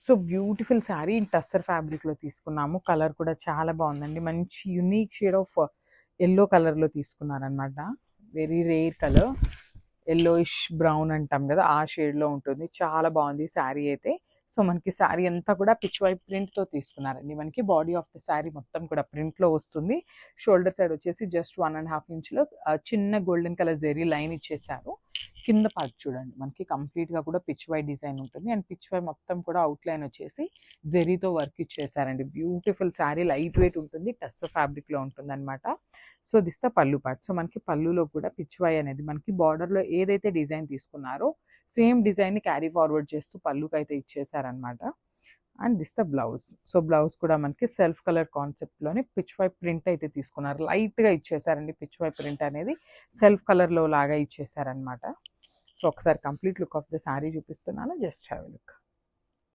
So beautiful sari in tussar ఫ్యాబ్రిక్లో తీసుకున్నాము. Colour కూడా చాలా బాగుందండి. మంచి యునీక్ షేడ్ ఆఫ్ ఎల్లో కలర్లో తీసుకున్నారనమాట. Very rare colour, yellowish brown అంటాం కదా, ఆ షేడ్లో ఉంటుంది. చాలా బాగుంది శారీ అయితే. సో మనకి శారీ అంతా కూడా పిచ్ వైప్ ప్రింట్తో తీసుకున్నారండి. మనకి బాడీ ఆఫ్ ద శారీ మొత్తం కూడా ప్రింట్లో వస్తుంది. షోల్డర్ సైడ్ వచ్చేసి జస్ట్ 1.5 ఇంచ్లో చిన్న గోల్డెన్ కలర్ జెరీ లైన్ ఇచ్చేసారు. కింద పార్ట్ చూడండి, మనకి కంప్లీట్గా కూడా పిచ్ వై డిజైన్ ఉంటుంది. అండ్ పిచ్ వై మొత్తం కూడా అవుట్లైన్ వచ్చేసి జెరీతో వర్క్ ఇచ్చేసారండి. బ్యూటిఫుల్ శారీ, లైట్ వెయిట్ ఉంటుంది, టస్సర్ ఫ్యాబ్రిక్లో ఉంటుంది అనమాట. So this the pallu part. So మనకి పళ్ళులో కూడా పిచ్ వై అనేది మనకి బార్డర్లో ఏదైతే డిజైన్ తీసుకున్నారో సేమ్ డిజైన్ని క్యారీ ఫార్వర్డ్ చేస్తూ పళ్ళుకి అయితే ఇచ్చేసారనమాట. And this the blouse. So blouse కూడా మనకి సెల్ఫ్ కలర్ కాన్సెప్ట్లోనే పిచ్ వై ప్రింట్ అయితే తీసుకున్నారు. లైట్గా ఇచ్చేసారండి పిచ్ వై ప్రింట్ అనేది, సెల్ఫ్ కలర్లో లాగా ఇచ్చేసారనమాట. సో ఒకసారి complete look of the sari చూపిస్తున్నాను, జస్ట్ హ్యావ్ ఎ లుక్.